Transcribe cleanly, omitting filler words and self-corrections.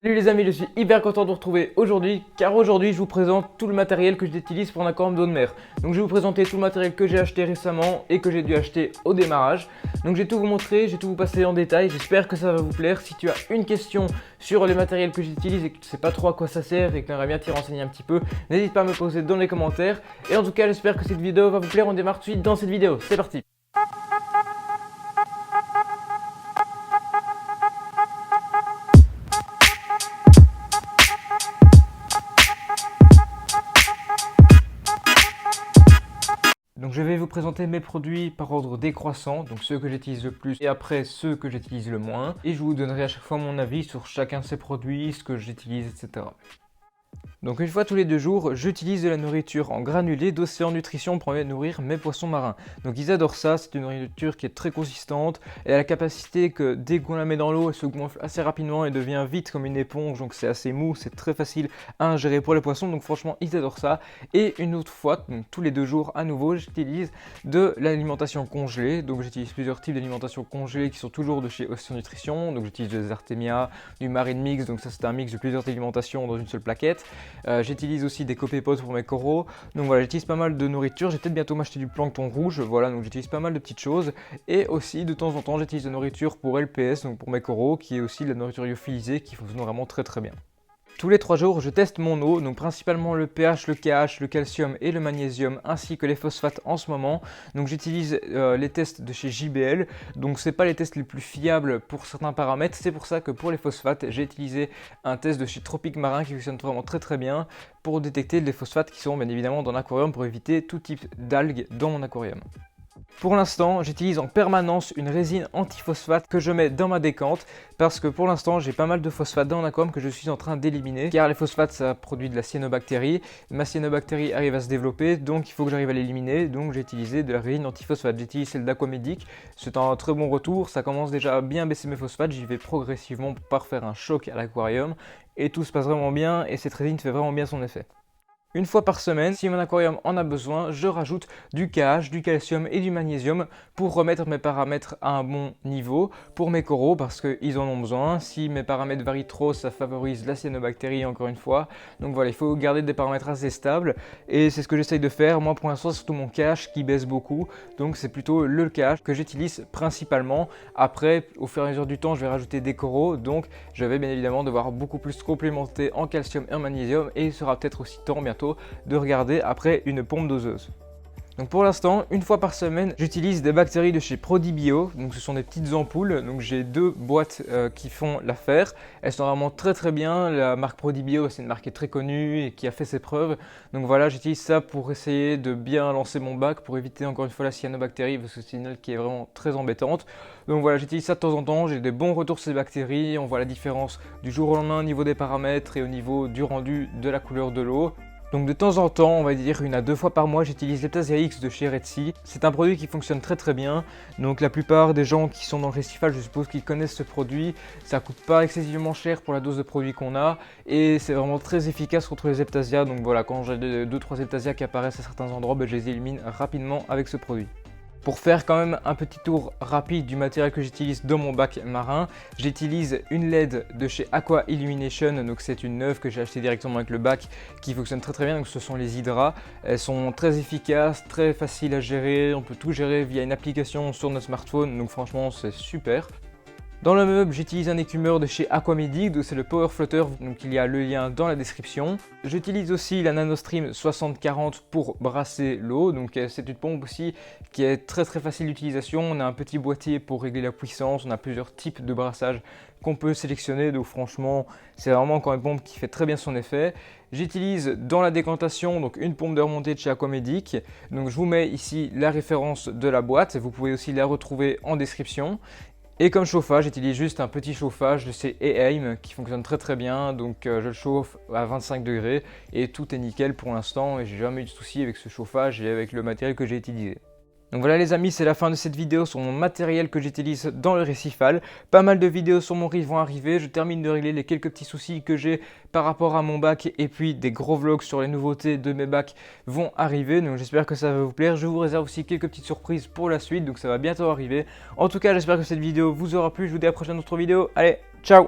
Salut les amis, je suis hyper content de vous retrouver aujourd'hui car aujourd'hui je vous présente tout le matériel que j'utilise pour un aquarium d'eau de mer. Donc je vais vous présenter tout le matériel que j'ai acheté récemment et que j'ai dû acheter au démarrage. Donc je vais tout vous montrer, je vais tout vous passer en détail, j'espère que ça va vous plaire. Si tu as une question sur les matériels que j'utilise et que tu ne sais pas trop à quoi ça sert et que tu aimerais bien t'y renseigner un petit peu, n'hésite pas à me poser dans les commentaires. Et en tout cas j'espère que cette vidéo va vous plaire, on démarre tout de suite dans cette vidéo, c'est parti. Donc je vais vous présenter mes produits par ordre décroissant, donc ceux que j'utilise le plus et après ceux que j'utilise le moins. Et je vous donnerai à chaque fois mon avis sur chacun de ces produits, ce que j'utilise, etc. Donc une fois tous les 2 jours, j'utilise de la nourriture en granulés d'Océan Nutrition pour nourrir mes poissons marins. Donc ils adorent ça, c'est une nourriture qui est très consistante. Elle a la capacité que dès qu'on la met dans l'eau, elle se gonfle assez rapidement et devient vite comme une éponge. Donc c'est assez mou, c'est très facile à ingérer pour les poissons. Donc franchement, ils adorent ça. Et une autre fois, donc tous les 2 jours à nouveau, j'utilise de l'alimentation congelée. Donc j'utilise plusieurs types d'alimentation congelée qui sont toujours de chez Océan Nutrition. Donc j'utilise des Artemia, du Marine Mix. Donc ça c'est un mix de plusieurs alimentations dans une seule plaquette. J'utilise aussi des copépodes pour mes coraux. Donc voilà, j'utilise pas mal de nourriture. J'ai peut-être bientôt m'acheter du plancton rouge. Voilà, donc j'utilise pas mal de petites choses. Et aussi, de temps en temps, j'utilise de la nourriture pour LPS, donc pour mes coraux, qui est aussi de la nourriture lyophilisée qui fonctionne vraiment très très bien. Tous les 3 jours, je teste mon eau, donc principalement le pH, le KH, le calcium et le magnésium, ainsi que les phosphates en ce moment. Donc j'utilise les tests de chez JBL, donc c'est pas les tests les plus fiables pour certains paramètres. C'est pour ça que pour les phosphates, j'ai utilisé un test de chez Tropic Marin qui fonctionne vraiment très très bien pour détecter les phosphates qui sont bien évidemment dans l'aquarium pour éviter tout type d'algues dans mon aquarium. Pour l'instant, j'utilise en permanence une résine antiphosphate que je mets dans ma décante parce que pour l'instant, j'ai pas mal de phosphate dans mon aquarium que je suis en train d'éliminer car les phosphates, ça produit de la cyanobactérie. Ma cyanobactérie arrive à se développer, donc il faut que j'arrive à l'éliminer. Donc j'ai utilisé de la résine antiphosphate. J'ai utilisé celle d'Aquamedic. C'est un très bon retour. Ça commence déjà à bien baisser mes phosphates. J'y vais progressivement pour pas faire un choc à l'aquarium et tout se passe vraiment bien et cette résine fait vraiment bien son effet. Une fois par semaine, si mon aquarium en a besoin, je rajoute du KH, du calcium et du magnésium pour remettre mes paramètres à un bon niveau pour mes coraux parce qu'ils en ont besoin. Si mes paramètres varient trop, ça favorise la cyanobactérie encore une fois. Donc voilà, il faut garder des paramètres assez stables et c'est ce que j'essaye de faire. Moi pour l'instant, c'est surtout mon KH qui baisse beaucoup. Donc c'est plutôt le KH que j'utilise principalement. Après, au fur et à mesure du temps, je vais rajouter des coraux. Donc je vais bien évidemment devoir beaucoup plus complémenter en calcium et en magnésium et il sera peut-être aussi temps bientôt de regarder après une pompe doseuse. Donc pour l'instant, une fois par semaine, j'utilise des bactéries de chez Prodibio. Donc ce sont des petites ampoules. Donc j'ai 2 boîtes qui font l'affaire. Elles sont vraiment très très bien. La marque Prodibio, c'est une marque qui est très connue et qui a fait ses preuves. Donc voilà, j'utilise ça pour essayer de bien lancer mon bac, pour éviter encore une fois la cyanobactérie parce que c'est une qui est vraiment très embêtante. Donc voilà, j'utilise ça de temps en temps. J'ai des bons retours sur ces bactéries. On voit la différence du jour au lendemain au niveau des paramètres et au niveau du rendu de la couleur de l'eau. Donc de temps en temps, on va dire 1 à 2 fois par mois, j'utilise l'Eptasia X de chez Red Sea. C'est un produit qui fonctionne très très bien. Donc la plupart des gens qui sont dans le festival, je suppose qu'ils connaissent ce produit. Ça coûte pas excessivement cher pour la dose de produit qu'on a. Et c'est vraiment très efficace contre les Eptasia. Donc voilà, quand j'ai 2-3 Eptasia qui apparaissent à certains endroits, je les élimine rapidement avec ce produit. Pour faire quand même un petit tour rapide du matériel que j'utilise dans mon bac marin, j'utilise une LED de chez Aqua Illumination, donc c'est une neuve que j'ai achetée directement avec le bac qui fonctionne très très bien, donc ce sont les Hydra. Elles sont très efficaces, très faciles à gérer, on peut tout gérer via une application sur notre smartphone, donc franchement c'est super. Dans le meuble, j'utilise un écumeur de chez Aquamedic, donc c'est le Power Floater, donc il y a le lien dans la description. J'utilise aussi la NanoStream 6040 pour brasser l'eau, donc c'est une pompe aussi qui est très très facile d'utilisation. On a un petit boîtier pour régler la puissance, on a plusieurs types de brassage qu'on peut sélectionner, donc franchement c'est vraiment encore une pompe qui fait très bien son effet. J'utilise dans la décantation donc une pompe de remontée de chez Aquamedic, donc je vous mets ici la référence de la boîte, vous pouvez aussi la retrouver en description. Et comme chauffage, j'utilise juste un petit chauffage de chez Eheim qui fonctionne très très bien. Donc je le chauffe à 25 degrés et tout est nickel pour l'instant et j'ai jamais eu de soucis avec ce chauffage et avec le matériel que j'ai utilisé. Donc voilà les amis, c'est la fin de cette vidéo sur mon matériel que j'utilise dans le récifal. Pas mal de vidéos sur mon riz vont arriver, je termine de régler les quelques petits soucis que j'ai par rapport à mon bac et puis des gros vlogs sur les nouveautés de mes bacs vont arriver. Donc j'espère que ça va vous plaire, je vous réserve aussi quelques petites surprises pour la suite, donc ça va bientôt arriver. En tout cas j'espère que cette vidéo vous aura plu, je vous dis à la prochaine autre vidéo, allez ciao!